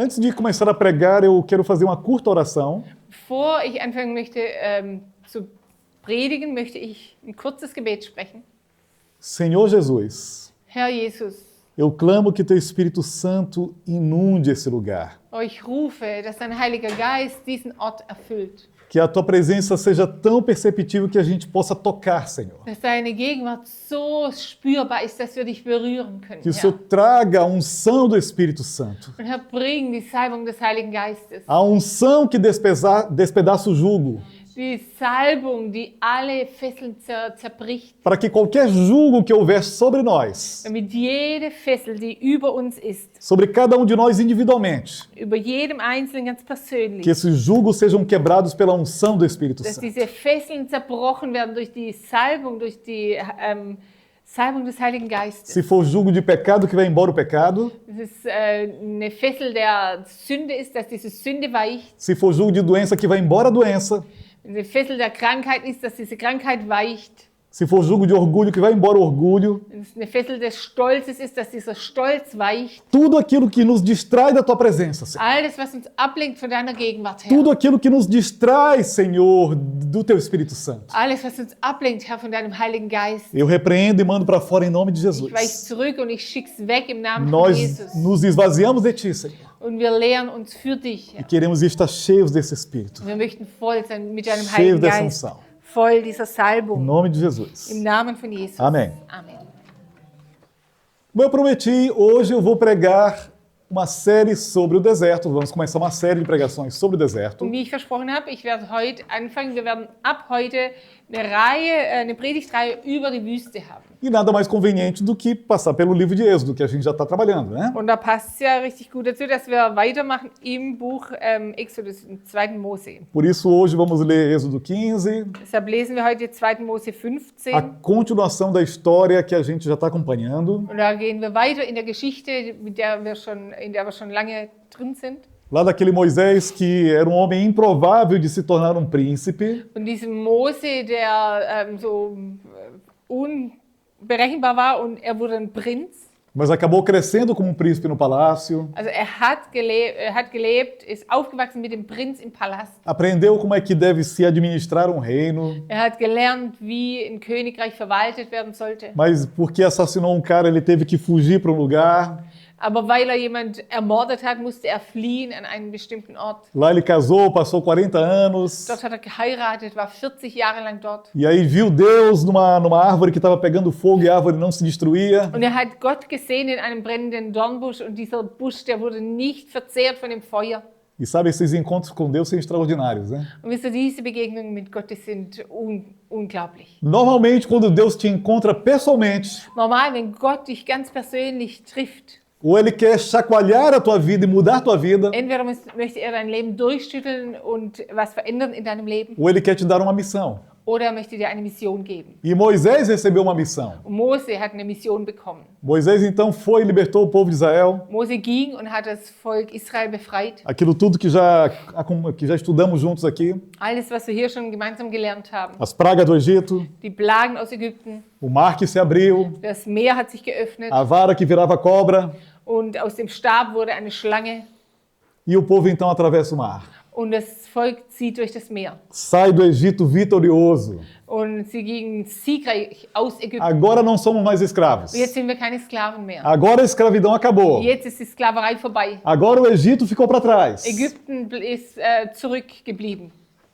Antes de começar a pregar, eu quero fazer uma curta oração. Bevor ich anfangen möchte zu predigen, möchte ich ein kurzes Gebet sprechen. Senhor Jesus, Herr Jesus, eu clamo que Teu Espírito Santo inunde esse lugar. ich rufe, dass dein Heiliger Geist diesen Ort erfüllt. Que a Tua presença seja tão perceptível que a gente possa tocar, Senhor. Dass deine Gegenwart so spürbar ist, dass wir dich berühren können, Que o Senhor Herr. traga a unção do Espírito Santo. Und Herr, bring die Salbung des Heiligen Geistes. A unção que despedaça o jugo. Die Salbung, die alle Fesseln zerbricht. Para que qualquer jugo que houver sobre nós, Damit jede Fessel, die über uns ist, sobre cada um de nós individualmente, über jedem Einzelnen ganz persönlich, que esses jugos sejam quebrados pela unção do Espírito dass Santo. diese Fesseln zerbrochen werden durch die Salbung, durch die Salbung des Heiligen Geistes. Se for jugo de pecado, que vai embora o pecado. Das ist eine Fessel der Sünde ist, dass diese Sünde weicht. Se for jugo de doença, que vai embora a doença. Eine Fessel der Krankheit ist, dass diese Krankheit weicht. Se for jugo de orgulho, que vai embora o orgulho. Wenn es eine Fessel des Stolzes ist, dass dieser Stolz weicht. Tudo aquilo que nos distrai da Tua presença, Senhor. Alles, was uns ablenkt von deiner Gegenwart, Herr. Tudo aquilo que nos distrai, Senhor, do Teu Espírito Santo. Alles, was uns ablenkt, Herr, von deinem Heiligen Geist. Eu repreendo e mando para fora em nome de Ich Jesus. weiche zurück und ich schick's weg im Namen von Nós Jesus. nos esvaziamos de Ti, Senhor. Und wir lehren uns für dich, E Herr. queremos estar cheios desse Espírito. Und wir möchten voll sein mit deinem Cheios Heiligen dessa Geist. unção. Voll dieser Em Salbung. nome de Jesus. Im Namen von Jesus. Amém. Amen. Bom, eu prometi, hoje eu vou pregar uma série sobre o deserto. Vamos começar uma série de pregações sobre o deserto. Und wie ich versprochen habe, ich werde heute anfangen, wir werden ab heute eine Predigtreihe über die Wüste haben. E nada mais conveniente do que passar pelo livro de Êxodo, que a gente já está trabalhando, né? Und da passt es ja richtig gut dazu, dass wir weitermachen im Buch Exodus, im 2. Mose. Por isso, hoje vamos ler Êxodo 15, Deshalb lesen wir heute 2. Mose 15. a continuação da história que a gente já está acompanhando. Und da gehen wir weiter in der Geschichte, in der wir schon lange drin sind. Lá daquele Moisés que era um homem improvável de se tornar um príncipe, Und diesem Mose, der so unberechenbar war und er wurde ein Prinz. mas acabou crescendo como um príncipe no palácio, Also er hat gelebt, ist aufgewachsen mit dem Prinz im Palast. aprendeu como é que deve se administrar um reino, Er hat gelernt, wie ein Königreich verwaltet werden sollte. mas porque assassinou um cara, ele teve que fugir para um lugar. Aber weil jemand ermordet hat, musste er fliehen an einen bestimmten Ort. Lá ele casou, passou 40 anos, Dort hat er geheiratet, war 40 Jahre lang dort. e aí viu Deus numa árvore que estava pegando fogo e a árvore não se destruía. Und er hat Gott gesehen in einem brennenden Dornbusch und dieser Busch, der wurde nicht verzehrt von dem Feuer. E sabe, esses encontros com Deus são extraordinários, né? Und wisst ihr, diese Begegnungen mit Gott, die sind unglaublich. Normalmente, quando Deus te encontra pessoalmente, Normal, wenn Gott dich ganz persönlich trifft, ou Ele quer chacoalhar a tua vida e mudar a tua vida, entweder möchte er dein Leben durchschütteln und was verändern in deinem Leben, ou Ele quer te dar uma missão. oder er möchte dir eine Mission geben. E Moisés recebeu uma missão. Und Mose hat eine Mission bekommen. Moisés então foi e libertou o povo de Israel. Mose ging und hat das Volk Israel befreit. Aquilo tudo que já estudamos juntos aqui. Alles, was wir hier schon gemeinsam gelernt haben. As pragas do Egito, Die Plagen aus Ägypten, o mar que se abriu, das Meer hat sich geöffnet a vara que virava cobra, und aus dem Stab wurde eine Schlange e o povo então atravessa o mar. und das Volk zieht durch das Meer. Sai do Egito vitorioso. Und sie gingen siegreich aus Ägypten. Agora não somos mais escravos. Und jetzt sind wir keine Sklaven mehr. Agora a escravidão acabou. Jetzt ist die Sklaverei vorbei. Agora o Egito ficou para trás. Ägypten ist zurückgeblieben.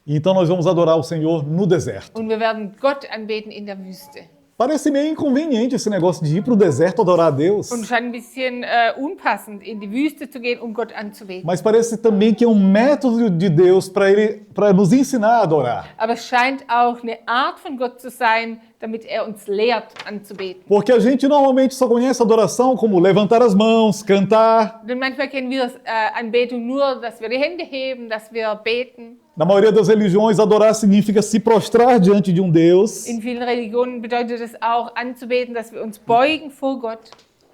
Então nós vamos adorar o Senhor no deserto. Und wir werden Gott anbeten in der Wüste. Parece meio inconveniente esse negócio de ir para o deserto adorar a Deus. Und scheint ein bisschen unpassend, in die Wüste zu gehen, um Gott anzubeten. Mas parece também que é um método de Deus para nos ensinar a adorar. Aber es scheint auch eine Art von Gott zu sein, damit er uns lehrt anzubeten. Porque a gente normalmente só conhece adoração como levantar as mãos, cantar. Denn manchmal kennen wir Anbetung nur, dass wir die Hände heben, dass wir beten. Na maioria das religiões, adorar significa se prostrar diante de um Deus. In vielen Religionen bedeutet es auch anzubeten, dass wir uns beugen vor Gott.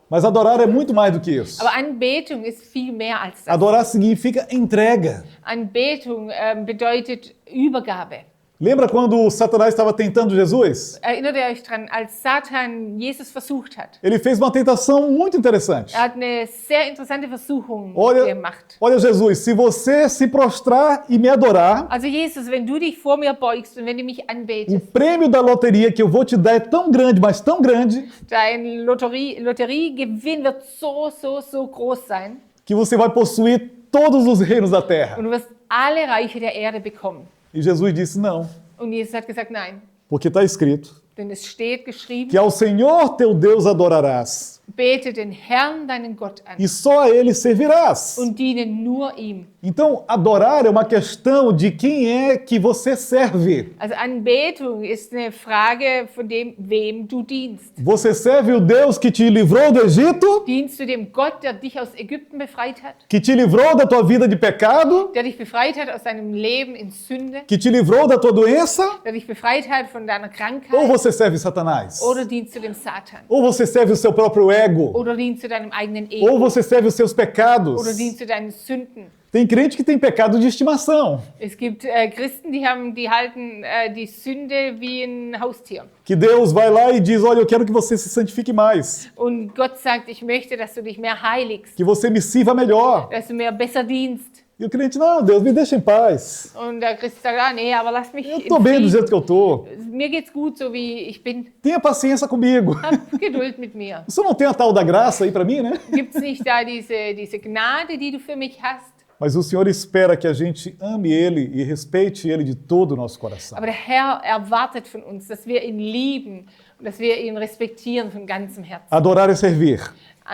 Mas adorar é muito mais do que isso. Aber Anbetung ist viel mehr als das. Adorar significa entrega. Anbetung bedeutet Übergabe. Lembra quando Satanás estava tentando Jesus? Erinnert ihr euch dran, als Satan Jesus versucht hat? Ele fez uma tentação muito interessante. Er hat eine sehr interessante Versuchung Olha, gemacht. olha Jesus, se você se prostrar e me adorar, Also Jesus, wenn du dich vor mir beugst und wenn du mich o anbetest, prêmio da loteria que eu vou te dar é tão grande, mas tão grande, dein Lotteriegewinn wird so groß sein que você vai possuir todos os reinos da terra. und du wirst alle Reiche der Erde bekommen. E Jesus disse não, Und Jesus hat gesagt, nein, porque está escrito denn es steht geschrieben, que ao Senhor teu Deus adorarás bete den Herrn, deinen Gott an e só a Ele servirás. und diene nur ihm. Então, adorar é uma questão de quem é que você serve. Also Anbetung ist eine Frage von dem, wem du dienst. Você serve o Deus que te livrou do Egito, Dienst du dem Gott, der dich aus Ägypten befreit hat, que te livrou da tua vida de pecado, der dich befreit hat aus deinem Leben in Sünde, que te livrou da tua doença, der dich befreit hat von deiner ou Krankheit, você serve Satanás? oder dienst du dem Satan, Ou você serve o seu próprio ego? oder dienst du deinem eigenen Ou Ego, você serve os seus pecados? oder dienst du deinen Sünden. Tem crente que tem pecado de estimação, Es gibt Christen, die halten die Sünde wie ein Haustier. que Deus vai lá e diz, olha, eu quero que você se santifique mais, Und Gott sagt, ich möchte, dass du dich mehr heiligst, que você me sirva melhor. dass du mir besser dienst. E o crente, não, Deus, me deixa em paz. Und der Christ sagt, ah nee, aber lass mich Eu in estou bem do Frieden. jeito que eu estou. Mir geht's gut, so wie ich bin. Tenha paciência comigo. Hab Geduld mit mir. Você não tem a tal da graça aí para mim, né? Gibt's nicht da diese Gnade, die du für mich hast? Mas o Senhor espera que a gente ame Ele e respeite Ele de todo o nosso coração. Aber der Herr erwartet von uns, dass wir ihn lieben und dass wir ihn respektieren von ganzem Herzen. Adorar é servir.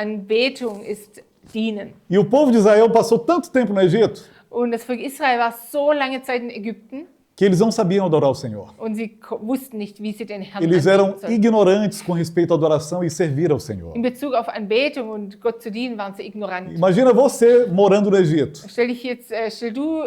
Anbetung ist dienen. E o povo de Israel passou tanto tempo no Egito Und das Volk Israel war so lange Zeit in Ägypten que eles não sabiam adorar o Senhor. und sie wussten nicht, wie sie den Herrn Eles eram anbeten sollen. ignorantes com respeito à adoração e servir ao Senhor. In Bezug auf Anbetung und Gott zu dienen, waren sie ignorant. Imagina você morando no Egito. Stell du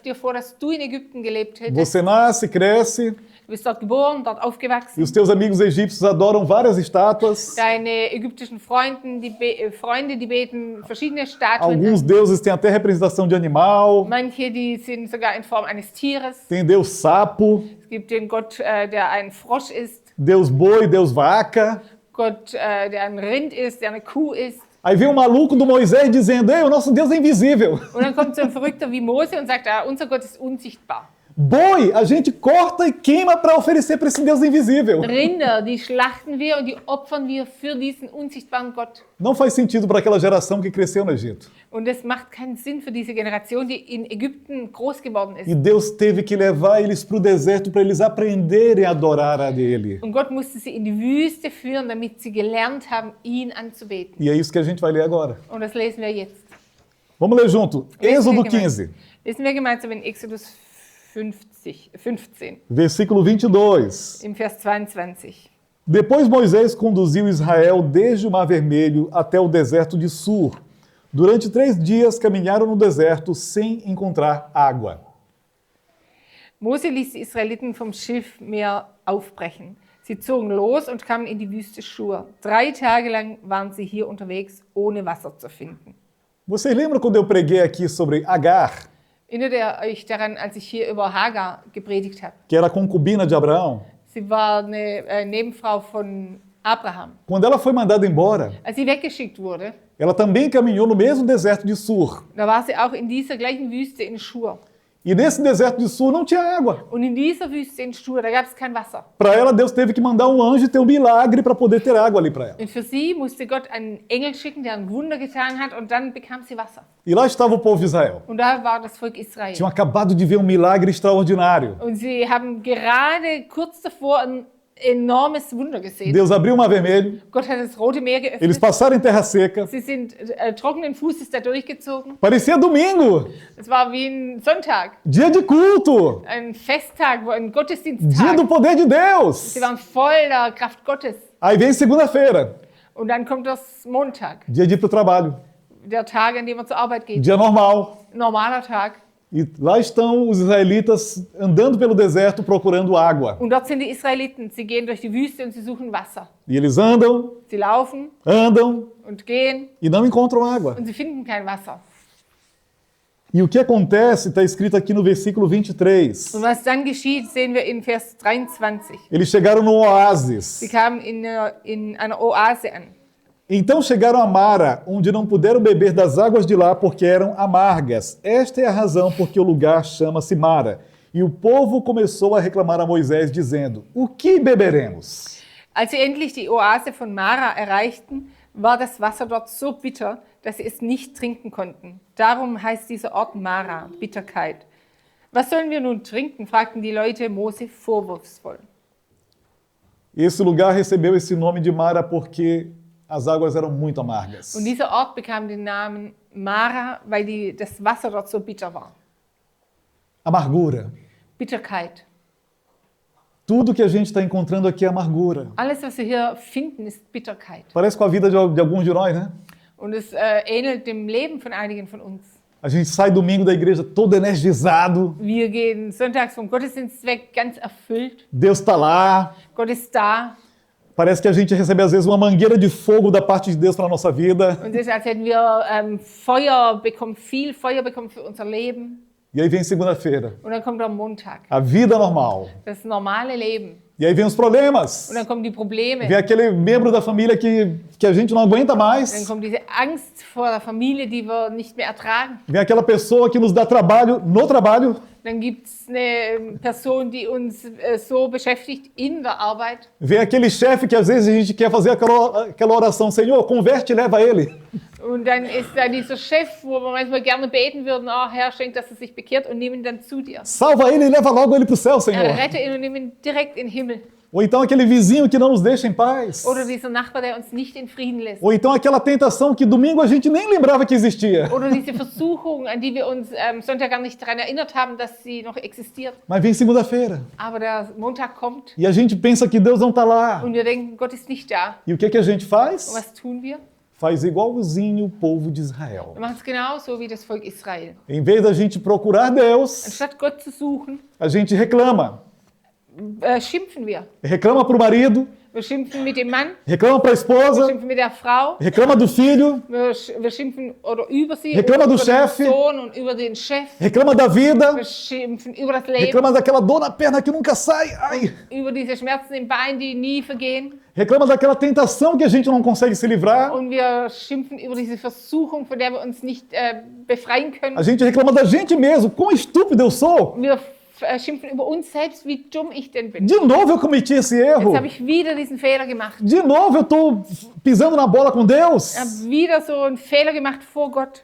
dir vor, dass du in Ägypten gelebt hättest. Você nasce, cresce, Du bist dort geboren, dort e aufgewachsen. os teus amigos egípcios adoram várias estátuas. Deine ägyptischen Freunde, die beten verschiedene Statuen. Alguns an. deuses têm até representação de animal. Manche, die sind sogar in Form eines Tieres. Tem Deus sapo, Es gibt den Gott, der ein Frosch ist. Deus boi, Deus vaca. Gott, der ein Rind ist, der eine Kuh ist. Aí vem o maluco do Moisés dizendo, ei, o nosso Deus é invisível. Und dann kommt so ein Verrückter wie Mose und sagt, unser Gott ist unsichtbar. Boi, a gente corta e queima para oferecer para esse Deus invisível. Rinder, die schlachten wir und die opfern wir für diesen unsichtbaren Gott. Não faz sentido para aquela geração que cresceu no Egito. Und das macht keinen Sinn für diese Generation, die in Ägypten groß geworden ist. E Deus teve que levar eles para o deserto para eles aprenderem a adorar a Ele. Und Gott musste sie in die Wüste führen, damit sie gelernt haben, ihn anzubeten. E é isso que a gente vai ler agora. Und das lesen wir jetzt. Vamos ler junto. Êxodo 15, Lesen wir gemeinsam in Exodus 15, versículo 22. im Vers 22. Depois Moisés conduziu Israel desde o Mar Vermelho até o deserto de Sur. Durante 3 dias caminharam no deserto sem encontrar água. Mose ließ die Israeliten vom Schilfmeer aufbrechen. Sie zogen los und kamen in die Wüste Schur. 3 Tage lang waren sie hier unterwegs, ohne Wasser zu finden. Vocês lembram quando eu preguei aqui sobre Agar, Erinnert ihr euch daran, als ich hier über Hagar gepredigt habe? que era a concubina de Abraão? Sie war eine Nebenfrau von Abraham. Quando ela foi mandada embora, Als sie weggeschickt wurde, ela também caminhou no mesmo deserto de Sur. da war sie auch in dieser gleichen Wüste in Schur. E nesse deserto de Sur não tinha água. Und in dieser Wüste in Schur, da gab es kein Wasser. Para ela, Deus teve que mandar um anjo e ter um milagre para poder ter água ali para ela. Und für sie musste Gott einen Engel schicken, der ein Wunder getan hat, und dann bekam sie Wasser. E lá estava o povo de Israel. Und da war das Volk Israel. Tinham acabado de ver um milagre extraordinário. Und sie haben gerade kurz davor ein enormes Wunder gesehen. Deus abriu o Mar Vermelho, Gott hat das Rote Meer eles geöffnet. passaram em terra seca. Sie sind trockenen Fußes da durchgezogen. Parecia domingo, Es war wie ein Sonntag, dia de culto, ein Festtag, ein dia Gottesdiensttag. do poder de Deus. Sie waren voll der Kraft Gottes. Aí vem segunda-feira, Und dann kommt das Montag, dia de ir para o trabalho, der Tag, an dem man zur Arbeit geht. dia normal. Normaler Tag. E lá estão os israelitas andando pelo deserto procurando água. Und dort sind die Israeliten. Sie gehen durch die Wüste und sie suchen Wasser. E eles andam, Sie laufen andam und gehen e não encontram água. und sie finden kein Wasser. E o que acontece está escrito aqui no versículo 23. Und was dann geschieht, sehen wir in Vers 23. Eles chegaram no Sie oásis. kamen in einer Oase an. Então chegaram a Mara, onde não puderam beber das águas de lá porque eram amargas. Esta é a razão porque o lugar chama-se Mara. E o povo começou a reclamar a Moisés, dizendo: O que beberemos? Als sie endlich die Oase von Mara erreichten, war das Wasser dort so bitter, dass sie es nicht trinken konnten. Darum heißt dieser Ort Mara, Bitterkeit. Was sollen wir nun trinken? Fragten die Leute Mose vorwurfsvoll. Esse lugar recebeu esse nome de Mara porque as águas eram muito amargas. Und dieser Ort bekam den Namen Mara, weil das Wasser dort so bitter war. Amargura. Bitterkeit. Tudo que a gente está encontrando aqui é amargura. Alles, was wir hier finden, ist Bitterkeit. Parece com a vida de alguns de nós, né? Und es ähnelt dem Leben von einigen von uns. A gente sai domingo da igreja todo energizado. Wir gehen sonntags vom Gottesdienst weg, ganz erfüllt. Deus está lá. Gott ist da. Parece que a gente recebe às vezes uma mangueira de fogo da parte de Deus para a nossa vida. Und es ist, als hätten wir Feuer bekommen, viel Feuer bekommen für unser Leben. E aí vem segunda-feira. Und dann kommt der Montag, A vida normal. das normale Leben. E aí vem os problemas. Und dann kommen die Probleme. Vem aquele membro da família que a gente não aguenta Dann mais. kommt diese Angst vor der Familie, die wir nicht mehr ertragen. Vem aquela pessoa que nos dá trabalho no trabalho. Dann gibt es eine Person, die uns so beschäftigt in der Arbeit. Vem aquele chefe que às vezes a gente quer fazer aquela oração: Senhor, converte e leva ele. Und dann ist da dieser Chef, wo wir manchmal gerne beten würden, oh Herr, schenk, dass er sich bekehrt und nimm ihn dann zu dir. Salva ele e leva logo ele para o céu, Senhor. Rette ihn und nimm ihn direkt in den Himmel. Ou então aquele vizinho que não nos deixa em paz. Oder dieser Nachbar, der uns nicht in Frieden lässt. Ou então aquela tentação que domingo a gente nem lembrava que existia. Oder diese Versuchung, an die wir uns Sonntag gar nicht daran erinnert haben, dass sie noch existiert. Mas vem segunda-feira. Aber der Montag kommt E a gente pensa que Deus não está lá. und wir denken, Gott ist nicht da. E o que a gente Und faz? was tun wir? Faz igualzinho o povo de Israel. Wir machen es genauso wie das Volk Israel. Em vez da gente procurar Deus, Anstatt Gott zu suchen, a gente reclama. schimpfen wir. Reclama para o marido, Wir schimpfen mit dem Mann, reclama para a wir esposa, schimpfen mit der Frau, reclama do filho, wir schimpfen oder über sie, Reclama über do den chefe. Sohn und über den Chef. reclama da vida, Wir schimpfen über das Leben, reclama daquela dor na perna que nunca sai, ai. über diese Schmerzen im Bein, die nie vergehen. Reclama daquela tentação que a gente não consegue se livrar. Und wir schimpfen über diese Versuchung, von der wir uns nicht befreien können. A gente reclama da gente mesmo, quão estúpido eu sou. Wir schimpfen über uns selbst, wie dumm ich denn bin. De novo eu cometi esse erro. Jetzt habe ich wieder diesen Fehler gemacht. De novo eu estou pisando na bola com Deus. Ich habe wieder so einen Fehler gemacht vor Gott.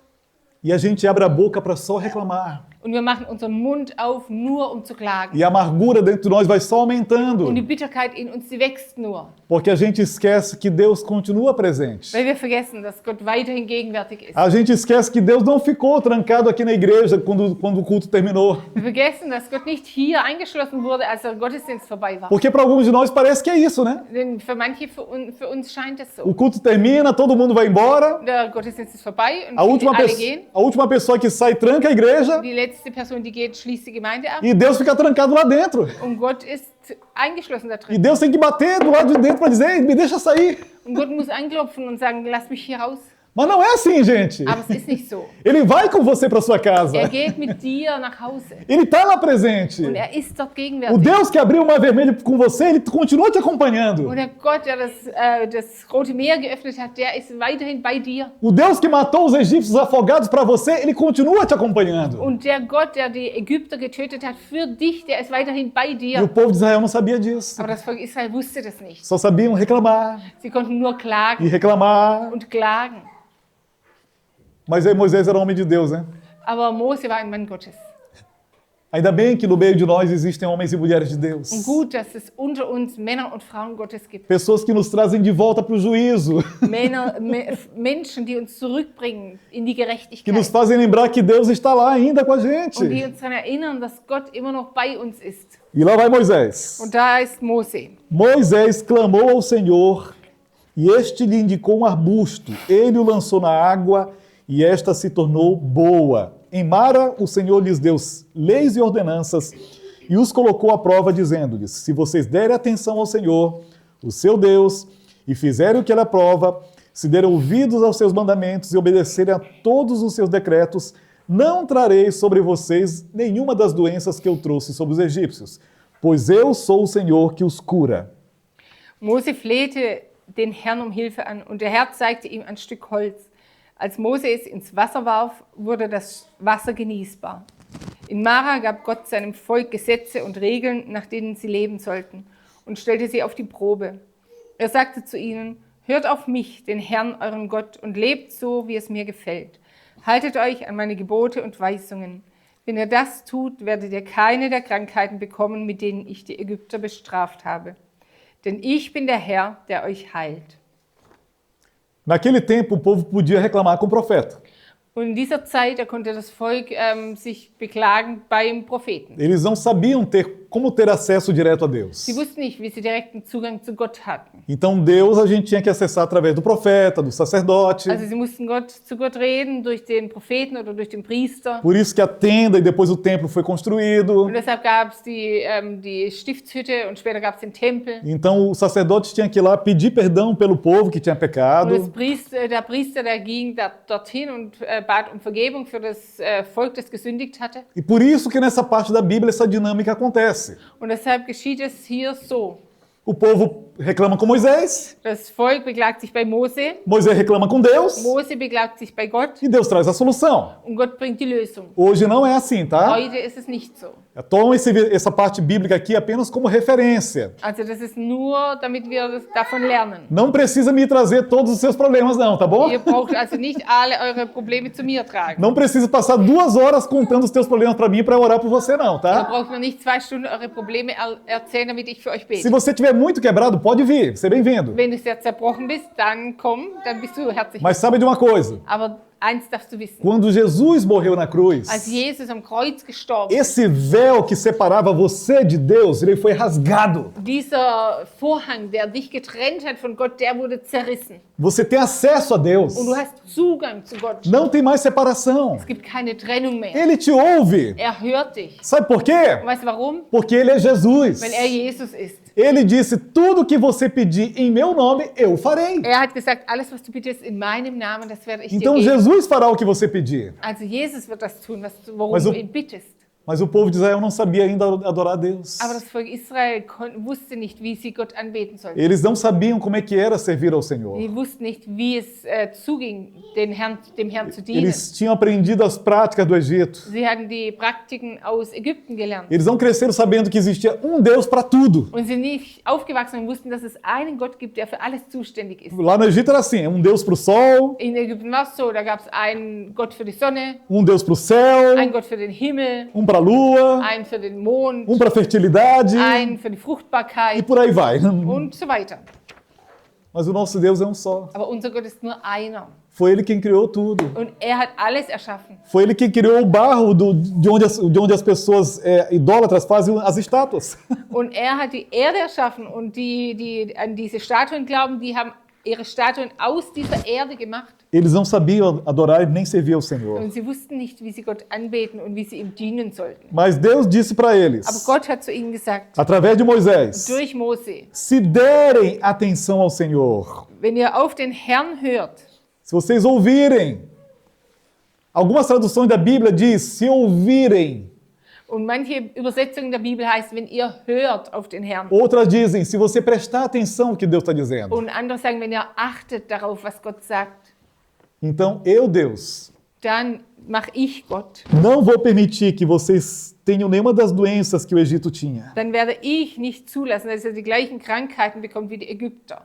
E a gente abre a boca para só reclamar. Und wir machen unseren Mund auf, nur um zu klagen. E a amargura dentro de nós vai só aumentando. Und die Bitterkeit in uns, die wächst nur. Porque a gente esquece que Deus continua presente. Weil wir vergessen, dass Gott weiterhin gegenwärtig ist. A gente esquece que Deus não ficou trancado aqui na igreja quando o culto terminou. Wir vergessen, dass Gott nicht hier eingeschlossen wurde, als der Gottesdienst vorbei war. Porque para alguns de nós parece que é isso, né? Denn für manche, für uns scheint es so. O culto termina, todo mundo vai embora. Der Gottesdienst ist vorbei und A última, alle gehen. a última pessoa que sai tranca a igreja. Die letzte Person, die geht, schließt die Gemeinde ab. E Deus fica trancado lá dentro. Und Gott ist eingeschlossen da E drin. Deus tem que bater do lado de dentro para dizer: Ei, me deixa sair. Und Gott muss anklopfen und sagen, lass mich hier raus. Mas não é assim, gente. Aber es ist nicht so. Ele vai com você para sua casa. Er geht mit dir nach Hause. Ele está lá presente. Und er ist dort O gegenwärtig. Deus que abriu o mar vermelho com você, ele continua te acompanhando. Und der Gott, der das Rote Meer geöffnet hat, der ist weiterhin bei dir. O Deus que matou os egípcios afogados para você, ele continua te acompanhando. Und der Gott, der die Ägypter getötet hat für dich, der ist weiterhin bei E o dir. povo de Israel não sabia disso. Aber das Volk Israel wusste das nicht. Só sabiam reclamar Sie konnten nur e klagen reclamar. und klagen. Mas aí Moisés era homem de Deus, né? Aber Mose war ein Mann Gottes. Ainda bem que no meio de nós existem homens e mulheres de Deus. Und gut, dass es unter uns Männer und Frauen Gottes gibt. Pessoas que nos trazem de volta para o juízo. Menschen, die uns zurückbringen in die Que Gerechtigkeit. nos fazem lembrar que Deus está lá ainda com a Und die gente. uns daran erinnern, dass Gott immer noch bei uns ist. E lá vai Moisés. Und da ist Mose. Moisés clamou ao Senhor e este lhe indicou um arbusto. Ele o lançou na água e esta se tornou boa. Em Mara, o Senhor lhes deu leis e ordenanças e os colocou à prova, dizendo-lhes: se vocês derem atenção ao Senhor, o seu Deus, e fizerem o que ele aprova, se derem ouvidos aos seus mandamentos e obedecerem a todos os seus decretos, não trarei sobre vocês nenhuma das doenças que eu trouxe sobre os egípcios, pois eu sou o Senhor que os cura. Mose flehte den Herrn Hilfe an und der Herr zeigte ihm ein Stück Holz. Als Mose es ins Wasser warf, wurde das Wasser genießbar. In Mara gab Gott seinem Volk Gesetze und Regeln, nach denen sie leben sollten, und stellte sie auf die Probe. Er sagte zu ihnen: Hört auf mich, den Herrn, euren Gott, und lebt so, wie es mir gefällt. Haltet euch an meine Gebote und Weisungen. Wenn ihr das tut, werdet ihr keine der Krankheiten bekommen, mit denen ich die Ägypter bestraft habe. Denn ich bin der Herr, der euch heilt. Naquele tempo, o povo podia reclamar com o profeta. Und in dieser Zeit, da konnte das Volk sich beklagen beim Propheten. Eles não sabiam como ter acesso direto a Deus. Sie wussten nicht, wie sie direkten Zugang zu Gott hatten. Então Deus a gente tinha que acessar através do profeta, do sacerdote. Also sie mussten zu Gott reden durch den Propheten oder durch den Priester. Por isso que a tenda e depois o templo foi construído. Und deshalb gab es die Stiftshütte und später gab es den Tempel. Então o sacerdote tinha que ir lá pedir perdão pelo povo que tinha Und pecado. der Priester, der ging dorthin und bat um Vergebung für das Volk, das gesündigt hatte. E por isso que nessa parte da Bíblia essa dinâmica acontece. Und deshalb geschieht es hier so. O povo reclama com Moisés, Das Volk beklagt sich bei Mose, Moisés reclama com Deus Mose beklagt sich bei Gott e Deus traz a solução. und Gott bringt die Lösung. Hoje não é assim, tá? Heute ist es nicht so. Tome essa parte bíblica aqui apenas como referência. Also das ist nur, damit wir davon lernen. Não precisa me trazer todos os seus problemas não, tá bom? Ihr braucht also nicht alle eure Probleme zu mir tragen. Não precisa passar 2 horas contando os teus problemas para mim para orar por você não, Ihr tá? braucht mir nicht 2 Stunden eure Probleme erzählen, damit ich für euch Se bete. você tiver muito quebrado, pode vir, ser bem-vindo. Wenn du sehr zerbrochen bist, dann komm, dann bist du herzlich. Mas sabe de uma coisa? Aber eins darfst du wissen. Quando Jesus morreu na cruz, Als Jesus am Kreuz gestorben ist, esse véu que separava você de Deus, ele foi rasgado. dieser Vorhang, der dich getrennt hat von Gott, der wurde zerrissen. Você tem acesso a Deus. Und du hast Zugang zu Gott. Não tem mais separação. Es gibt keine Trennung mehr. Ele te ouve. Er hört dich. Sabe por quê? Und weißt du warum? Porque ele é Jesus. Weil er Jesus ist. Ele disse: tudo que você pedir em meu nome, eu farei. Er hat gesagt, alles, was du bittest in meinem Namen, das werde ich Então dir geben. Jesus fará o que você pedir. Also Jesus wird das tun, worum Mas du o- ihn bittest. Mas o povo de Israel não sabia ainda adorar a Deus. Aber das Volk Israel wusste nicht, wie sie Gott anbeten sollten. Eles não sabiam como é que era servir ao Senhor. Sie wussten nicht, wie es zuging, dem Herrn zu dienen. Eles tinham aprendido as práticas do Egito. Sie hatten die Praktiken aus Ägypten gelernt. Eles não cresceram sabendo que existia um Deus para tudo. Und sie sind nicht aufgewachsen und wussten, dass es einen Gott gibt, der für alles zuständig ist. Lá no Egito era assim, um Deus para o sol, In Ägypten war es so, da gab es einen Gott für die Sonne, um Deus para o céu, einen Gott für den Himmel, um para a lua, einen für den Mond, um para a fertilidade einen für die e Fruchtbarkeit por aí vai. und so weiter. Mas o nosso Deus é um só. Aber unser Gott ist nur einer. Foi ele quem criou tudo. Und er hat alles erschaffen. Foi ele quem criou o barro de onde as pessoas idólatras fazem as estátuas. Und er hat die Erde erschaffen und die an diese Statuen glauben, die haben ihre Statuen aus dieser Erde gemacht. Eles não sabiam adorar e nem servir ao Senhor. Und sie wussten nicht, wie sie Gott anbeten und wie sie ihm dienen sollten. Mas Deus disse para eles, Aber Gott hat zu ihnen gesagt, através de Moisés, durch Mose, se derem atenção ao Senhor, wenn ihr auf den Herrn hört, se vocês ouvirem, algumas traduções da Bíblia diz, se ouvirem, und manche Übersetzungen der Bibel heißt, wenn ihr hört auf den Herrn. outras dizem, se você prestar atenção ao que Deus está dizendo. Und andere sagen, wenn ihr achtet darauf, was Gott sagt, Então, eu, Deus, dann mache ich Gott. não vou permitir que vocês tenham nenhuma das doenças que o Egito tinha. Dann werde ich nicht zulassen, dass ihr die gleichen Krankheiten bekommt wie die Ägypter.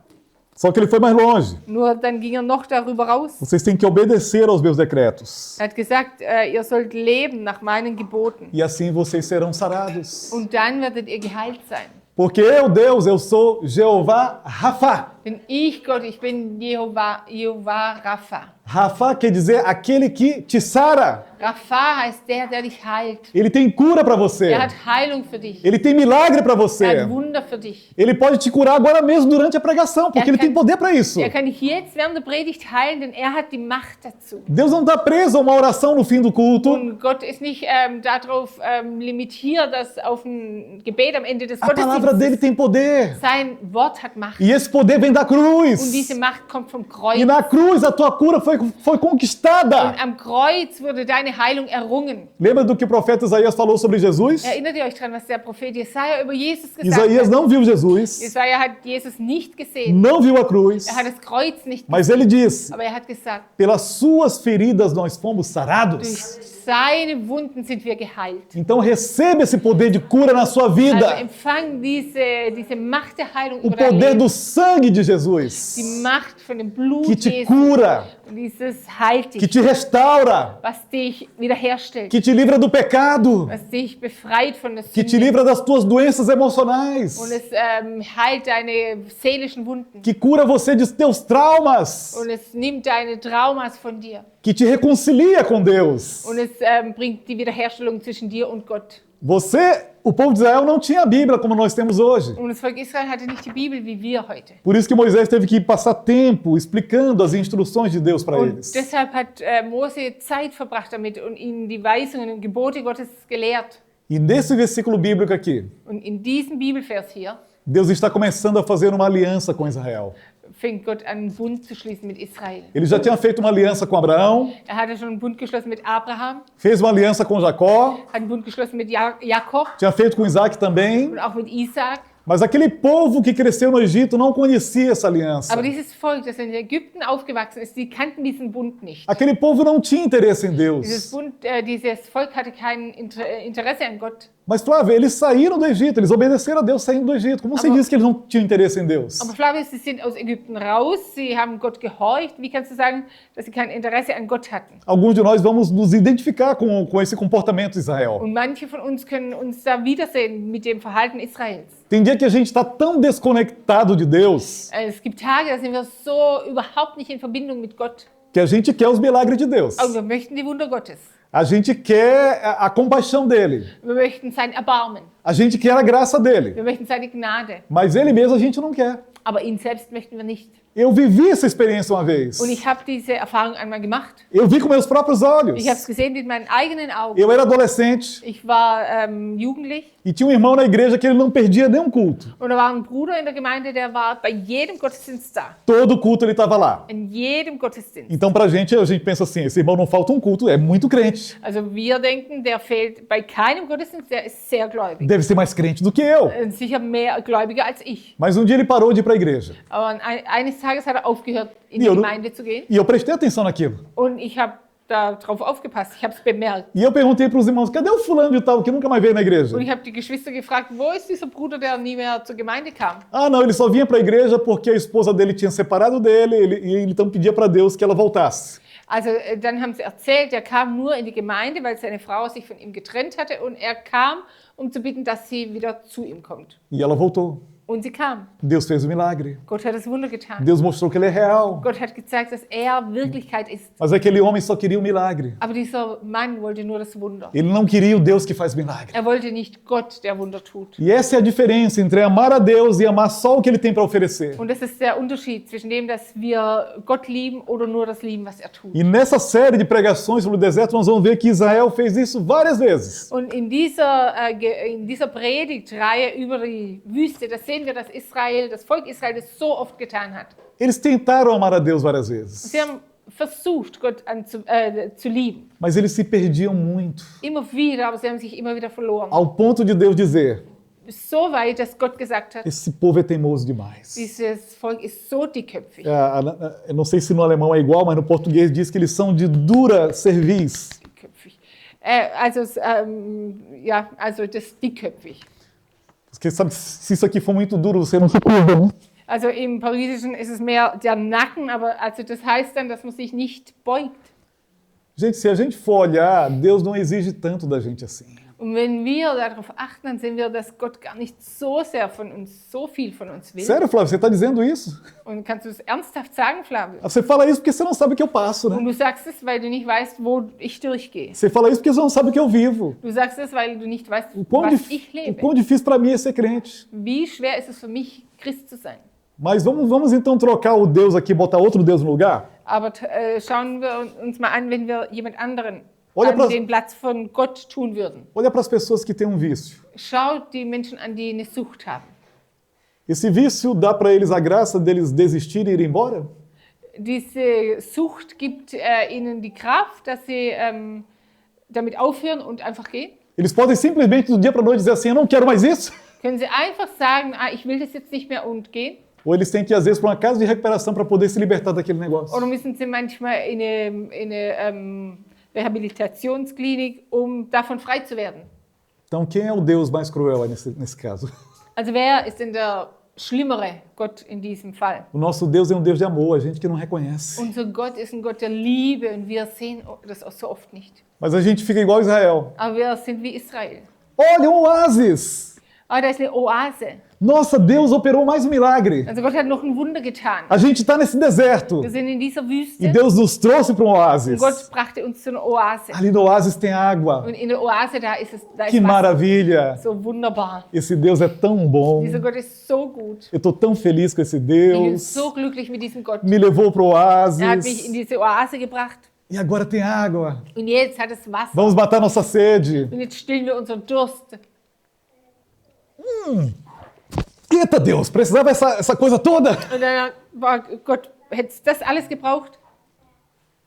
Só que ele foi mais longe. Nur dann ging er noch darüber raus. Vocês têm que obedecer aos meus decretos. Er hat gesagt, ihr sollt leben nach meinen Geboten. E assim vocês serão sarados. Und dann werdet ihr geheilt sein. Porque eu, Deus, eu sou Jeová Rafa. Denn ich, Gott, ich bin Jehovah Rapha. Rafa quer dizer aquele que te sara. Rapha heißt der dich heilt. Ele tem cura para você. Er hat Heilung für dich. Ele tem milagre para Er você. hat Wunder für dich. Ele pode te curar agora mesmo durante a pregação, porque ele tem poder para isso. Er kann dich jetzt während der Predigt heilen, denn er hat die Macht dazu. Deus não está preso a uma oração no fim do culto. Und Gott ist nicht darauf limitiert, dass auf ein Gebet am Ende des A palavra dele Gottesdienstes tem poder. sein Wort hat Macht. E esse poder vem da Und cruz. diese Macht kommt vom E Kreuz. na cruz a tua cura foi conquistada. Und am Kreuz wurde deine Heilung errungen. Lembra do que o profeta Isaías falou sobre Jesus? Erinnert ihr euch daran, was der Prophet Jesaja über Jesus gesagt Isaías hat? não viu Jesus, Jesaja hat Jesus nicht gesehen. não viu a cruz, Er hat das Kreuz nicht mas gesehen. ele disse: Aber er hat gesagt, pelas suas feridas nós fomos durch sarados. seine Wunden sind wir geheilt. Então receba esse poder de cura na sua Also vida. empfang diese Macht der Heilung O über dein poder Leben. do sangue de Jesus, Die Macht von dem Blut que te Jesu. cura, Und dieses heilt que dich, te restaura, was dich wiederherstellt, que te livra do pecado, was dich befreit von der que te Sünde. livra das tuas doenças emocionais, Und es heilt deine seelischen Wunden. que cura você de teus traumas, Und es nimmt deine Traumas von dir. que te reconcilia com Deus. Und es bringt die Wiederherstellung zwischen dir und Gott. O povo de Israel não tinha a Bíblia como nós temos hoje. Und das Volk Israel hatte nicht die Bibel wie wir heute. Por isso que Moisés teve que passar tempo explicando as instruções de Deus para Und eles. deshalb hat Mose Zeit verbracht damit und ihnen die Weisungen und Gebote Gottes gelehrt. E nesse versículo bíblico aqui, Und in diesem Bibelvers hier Deus está começando a fazer uma aliança com Israel. fängt Gott an, einen Bund zu schließen mit Israel. Ele já tinha feito uma aliança com Abraão, Hatte schon einen Bund geschlossen mit Abraham, fez uma aliança com Jacó, hat einen Bund geschlossen mit Jakob tinha feito com Isaac também, und auch mit Isaac. mas aquele povo que cresceu no Egito não conhecia essa aliança. Aber dieses Volk, das in Ägypten aufgewachsen ist, die kannten diesen Bund nicht. Aquele povo não tinha interesse em Deus. Dieses Volk hatte kein Interesse an Gott. Mas tu vai ver, eles saíram do Egito, eles obedeceram a Deus saindo do Egito. Como você diz que eles não tinham interesse em Deus? Aber Flavius, sie sind aus Ägypten raus, sie haben Gott gehorcht. Wie kannst du sagen, dass sie kein Interesse an Gott hatten? Alguns de nós vamos nos identificar com esse comportamento de Israel. Und manche von uns können uns da wiedersehen mit dem Verhalten Israels. Tem dia que a gente está tão desconectado de Deus Es gibt Tage, da sind wir so überhaupt nicht in Verbindung mit Gott. que a gente quer os milagres de Deus. Aber wir möchten die Wunder Gottes. A gente quer a compaixão dele. Wir möchten sein Erbarmen. A gente quer a graça dele. Wir möchten seine Gnade. Mas ele mesmo a gente não quer. Aber ihn selbst möchten wir nicht. Eu vivi essa experiência uma vez. Und ich habe diese Erfahrung einmal gemacht. Eu vi com meus próprios olhos. Ich habe es gesehen mit meinen eigenen Augen. Eu era adolescente Ich war jugendlich e tinha um irmão na igreja que ele não perdia nenhum culto. und da war ein Bruder in der Gemeinde, der war bei jedem Gottesdienst da. Todo culto ele estava lá. In jedem Gottesdienst. Então pra gente, a gente pensa assim, esse irmão não falta um culto, é muito crente. Also wir denken, der fehlt bei keinem Gottesdienst, der ist sehr gläubig. Deve ser mais crente do que eu. Sicher mehr Gläubiger als ich. Mas um dia ele parou de ir para a igreja. Aber eines Tages hat er aufgehört, in die Ja, du- Gemeinde zu gehen. E eu prestei atenção naquilo. Und ich habe darauf aufgepasst, ich habe es bemerkt. E eu perguntei para os irmãos, cadê o fulano de tal que nunca mais veio na igreja? Und ich habe die Geschwister gefragt, wo ist dieser Bruder, der nie mehr zur Gemeinde kam? Ah, não, ele só vinha para a igreja porque a esposa dele tinha separado dele e ele então pedia para Deus que ela voltasse. Also dann haben sie erzählt, er kam nur in die Gemeinde, weil seine Frau sich von ihm getrennt hatte und er kam, um zu bitten, dass sie wieder zu ihm kommt. E ela voltou. Und sie kam. Deus fez o milagre. Gott hat das Wunder getan. Deus mostrou que ele é real. Gott hat gezeigt, dass er Wirklichkeit ist. Mas aquele homem só queria o milagre. Aber dieser Mann wollte nur das Wunder. Ele não queria o Deus que faz milagre. Er wollte nicht Gott, der Wunder tut. E essa é a diferença entre amar a Deus e amar só o que ele tem para oferecer. Und das ist der Unterschied zwischen dem, dass wir Gott lieben oder nur das lieben, was er tut. E nessa série de pregações sobre o deserto, nós vamos ver que Israel fez isso várias vezes. Und in dieser Predigtreihe über die Wüste, da sehen wir, dass das Volk Israel das so oft getan hat. Eles tentaram amar a Deus várias vezes, Sie haben versucht, Gott zu lieben. mas eles se perdiam muito, Immer wieder, aber sie haben sich immer wieder verloren. ao ponto de Deus dizer: So weit, dass Gott gesagt hat, esse povo é teimoso demais. dieses Volk ist so dickköpfig. Eu não sei se no alemão é igual, mas no português diz que eles são de dura cerviz. Dickköpfig. Also das ist dickköpfig. Porque sabe, se isso aqui for muito duro, você não se curva, né? Also im Parisischen ist es mehr der Nacken, aber also das heißt dann, dass man sich nicht beugt. Gente, se a gente for olhar, Deus não exige tanto da gente assim. Und wenn wir darauf achten, dann sehen wir, dass Gott gar nicht so sehr von uns, so viel von uns will. Sério, Flávio, você está dizendo isso? Und kannst du es ernsthaft sagen, Flavio? Você fala isso porque você não sabe o que eu passo, Und né? du sagst es, weil du nicht weißt, wo ich durchgehe. Você fala isso porque você não sabe o que eu vivo. Du sagst es, weil du nicht weißt, O quão, was ich o lebe. quão difícil para mim é ser crente. Wie schwer ist es für mich, Christ zu sein? Mas vamos então trocar o Deus aqui, botar outro Deus no lugar? Aber schauen wir uns mal an, wenn wir jemand anderen Olha an pra- den Platz von Gott tun würden. Olha para as pessoas que têm um vício. Schau die Menschen an, die eine Sucht haben. Esse vício dá para eles a graça deles desistirem e ir embora? Diese Sucht gibt ihnen die Kraft, dass sie damit aufhören und einfach gehen. Eles podem simplesmente do dia para a noite dizer assim, eu não quero mais isso? Können sie einfach sagen, ich will das jetzt nicht mehr und gehen? Ou eles têm que ir às vezes para uma casa de recuperação para poder se libertar daquele negócio? Oder müssen sie manchmal in eine Rehabilitationsklinik, davon frei zu werden? Então quem é o Deus mais cruel aí nesse caso? Also wer ist denn der schlimmere Gott in diesem Fall? O nosso Deus é um Deus de amor, a gente que não reconhece. Unser Gott ist ein Gott der Liebe und wir sehen das auch so oft nicht. Mas a gente fica igual Israel. Aber wir sind wie Israel. Olha, um oásis! Aber da ist eine Oase. Nossa, Deus operou mais um milagre. Also Gott hat noch ein Wunder getan. A gente está nesse deserto Wir sind in dieser Wüste e Deus nos trouxe para um und oásis. Gott brachte uns zu einer Oase. Ali no oásis tem água. Und in der Oase, da ist Que Wasser. maravilha! So wunderbar. Esse Deus é tão bom. Dieser Gott ist so gut. Eu estou tão feliz com esse Ich bin Deus. so glücklich mit diesem Gott. Me levou para o Er hat mich in oásis. diese Oase gebracht. E agora tem água. Und jetzt hat es Wasser. Vamos matar nossa sede. Und jetzt stillen wir unseren Durst. Eita Deus, precisava essa coisa toda. Und dann war Gott, hätte es das alles gebraucht?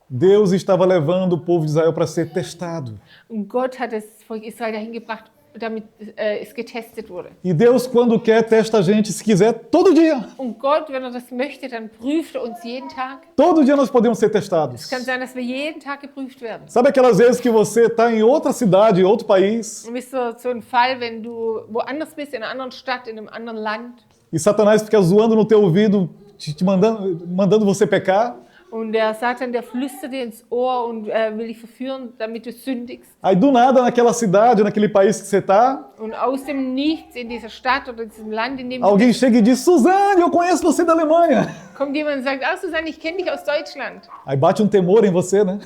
Deus estava levando o povo de Israel para ser testado. Und Gott hat das Volk Israel dahin gebracht, damit es getestet wurde. E Deus, quando quer, testa a gente, se quiser, todo dia. Und Gott, wenn das möchte, dann prüft uns jeden Tag. Todo dia nós podemos ser testados. Es kann sein, dass wir jeden Tag geprüft werden. Sabe aquelas vezes que você está em outra cidade, em outro país, Du bist so ein Fall, wenn du woanders bist, in einer anderen Stadt, in einem anderen Land, e Satanás fica zoando no teu ouvido, te mandando você pecar. und der Satan, der flüstert dir ins Ohr und will dich verführen, damit du sündigst. Aí do nada, naquela cidade, naquele país que você está, Und aus dem Nichts in dieser Stadt oder diesem Land, in dem du alguém chega e diz, Suzane, eu conheço você da Alemanha. kommt jemand und sagt, Susanne, ich kenne dich aus Deutschland. Aí bate um temor em você, né?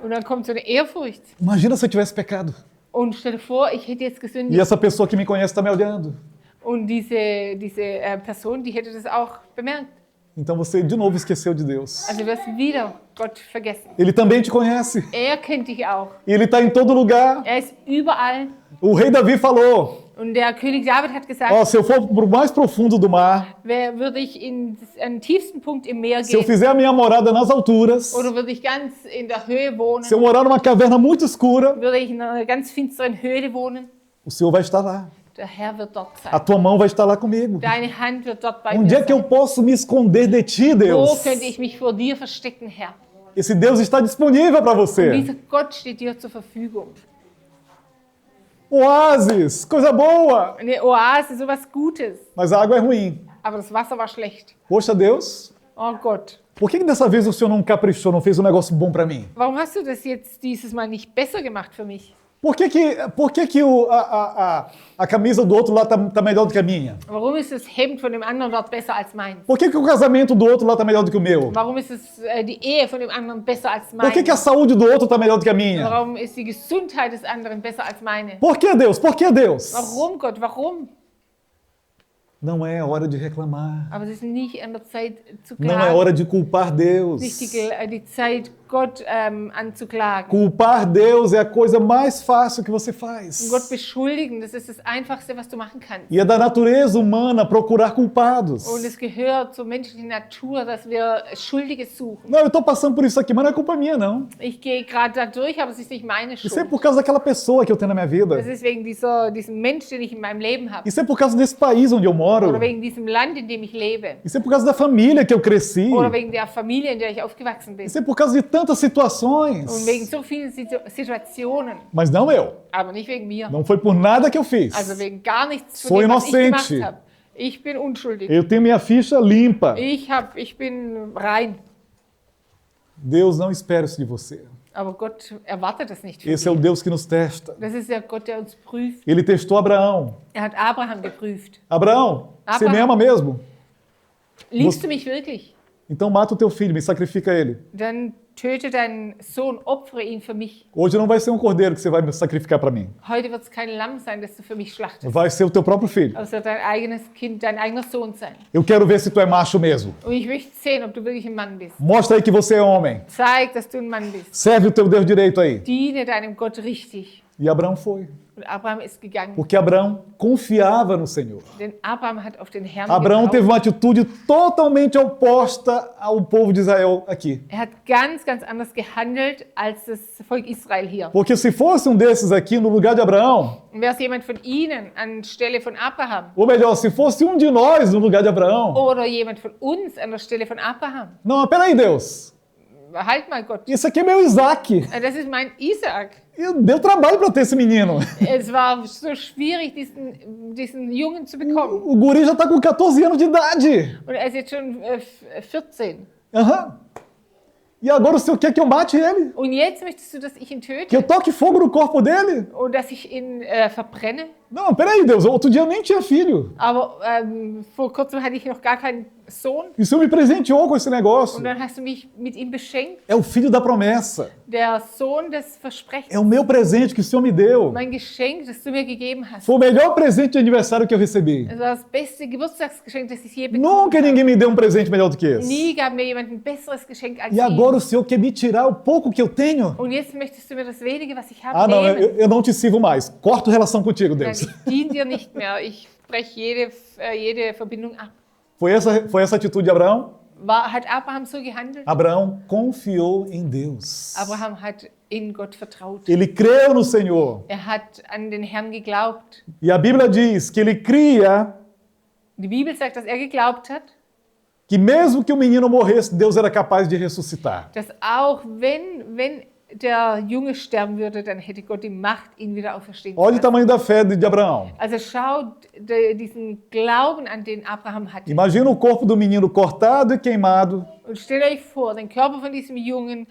Und dann kommt so eine Ehrfurcht. Imagina se eu tivesse pecado. Und stell dir vor, ich hätte jetzt E gesündigt. essa pessoa que me conhece está me olhando. Und diese Person, die hätte das auch bemerkt. Então você de novo esqueceu de Deus. Also du wirst wieder Gott vergessen. Ele também te conhece. Kennt dich auch. E ele está em todo lugar. Ist überall. O rei Davi falou, Und der König David hat gesagt, ó, se eu for para o mais profundo do mar, würde ich an den tiefsten Punkt im Meer se eu gehen fizer a minha morada nas alturas, oder würde ich ganz in der Höhe wohnen, se eu morar numa caverna muito escura, würde ich in einer ganz finsteren Höhle wohnen, o Senhor vai estar lá. der Herr wird dort A sein. tua mão vai estar lá comigo. Deine Hand wird dort bei Onde mir é que eu sein. posso me esconder de ti, Wo Deus? könnte ich mich vor dir verstecken, Herr? Esse Deus está disponível para Und você. dieser Gott steht dir zur Verfügung. Oásis, coisa boa. Eine Oase, sowas Gutes. Mas a água é ruim. Aber das Wasser war schlecht. Poxa, Deus, Oh Gott, por que dessa vez o Senhor não caprichou, não fez um negócio bom para mim? warum hast du das jetzt dieses Mal nicht besser gemacht für mich? Por que a camisa do outro lá tá melhor do que a minha? Warum ist das Hemd von dem anderen dort besser als meins? Por que o casamento do outro lá tá melhor do que o meu? Warum ist die Ehe von dem anderen besser als Por que meine? a saúde do outro tá melhor do que a minha? Warum ist die Gesundheit des anderen besser als meine? Por que Deus? Por que Deus? Warum, Gott, warum? Não é hora de reclamar. Aber es ist nicht an der Zeit zu Não é klagen. hora de culpar Deus. Nicht die Zeit, Gott anzuklagen. Culpar Deus é a coisa mais fácil que você faz. Gott beschuldigen, das ist das Einfachste, was du machen kannst. E é da natureza humana procurar culpados. Und es gehört zur menschlichen Natur, dass wir Schuldige suchen. Não, eu estou passando por isso aqui, mas não é culpa minha, não. Ich gehe gerade da durch, aber es ist nicht meine Isso é Schuld. por causa daquela pessoa que eu tenho na minha vida. Das ist wegen diesem Mensch, den ich in meinem Leben habe. Isso é por causa desse país onde eu moro. Oder wegen diesem Land, in dem ich lebe. Isso é por causa da família que eu cresci. Oder wegen der Familie, in der ich aufgewachsen bin. Isso é por causa de tantas situações. Und wegen so vielen Situationen. Mas não eu. Aber nicht wegen mir. Não foi por nada que eu fiz. Also wegen gar nichts Sou von dem, was ich inocente. gemacht habe. Ich bin unschuldig. Eu tenho minha ficha limpa. Ich bin rein. Deus não espera isso de você. Aber Gott erwartet das nicht für Esse é o dich. Deus que nos testa. Das ist der Gott, der uns prüft. Ele testou Abraão. Hat Abraham geprüft. Abraão, você me Abraham. ama mesmo? Liebst du mich wirklich? Então mata o teu filho, me sacrifica ele. Dann töte deinen Sohn, opfere ihn für mich. Hoje não vai ser um cordeiro que você vai me sacrificar para mim. Heute wird es kein Lamm sein, das du für mich schlachtest. Vai ser o teu próprio filho. Aber es wird dein eigenes Kind, dein eigener Sohn sein. Eu quero ver se tu é macho mesmo. Und ich möchte sehen, ob du wirklich ein Mann bist. Mostra aí que você é homem. Zeig, dass du ein Mann bist. Serve o teu Deus direito aí. Diene deinem Gott richtig. E Abraão foi. Und Abraham ist gegangen. Porque Abraão confiava no Senhor. Denn Abraham hat auf den Herrn Abraão teve getraut. uma atitude totalmente oposta ao povo de Israel aqui. Er hat ganz anders gehandelt als das Volk Israel hier. Porque se fosse um desses aqui no lugar de Abraão, Und wäre es jemand von ihnen anstelle von Abraham ou melhor, se fosse um de nós no lugar de Abraão, oder jemand von uns an der Stelle von Abraham, não, mas peraí, Deus, halt mal Gott, isso aqui é meu Isaac. das ist mein Isaac. E deu trabalho para ter esse menino. Es war so schwierig, diesen Jungen zu bekommen. O guri já está com 14 anos de idade. Und er ist jetzt schon 14. Aham. E agora o senhor quer que eu mate ele? Und jetzt möchtest du, dass ich ihn töte Que eu toque fogo no corpo dele? und dass ich ihn verbrenne? Não, peraí, Deus, outro dia eu nem tinha filho. Aber vor kurzem hatte ich noch gar keinen Sohn E o senhor me presenteou com esse negócio. und dann hast du mich mit ihm beschenkt. É o filho da promessa. Der Sohn des Versprechens. É o meu presente que o senhor me deu. Mein Geschenk, das du mir gegeben hast. Foi o melhor presente de aniversário que eu recebi. Das war das beste Geburtstagsgeschenk, das ich je bekommen Nunca habe. ninguém me deu um presente melhor do que esse. Nie gab mir jemand ein besseres Geschenk als E agora o senhor quer me tirar o pouco que eu tenho? Und jetzt möchtest du mir das wenige, was ich habe, Ah, não, nehmen. eu não te sirvo mais. Corto relação contigo, Nein, Deus. ich diene dir nicht mehr. Ich breche jede Verbindung ab. Foi essa atitude de Abraão? Hat Abraham so gehandelt? Abraão confiou em Deus. Abraham hat in Gott vertraut. Ele creu no Senhor. Er hat an den Herrn geglaubt. E a Bíblia diz que ele cria Die Bibel sagt, dass er geglaubt hat, que mesmo que o menino morresse, Deus era capaz de ressuscitar. dass auch wenn der Junge sterben würde, dann hätte Gott die Macht, ihn wieder auferstehen zu Olha o lassen. tamanho da fé de Abraão. Also schaut diesen Glauben an, den Abraham hatte. Imagina o corpo do menino cortado e queimado, Und stellt euch vor, den Körper von diesem Jungen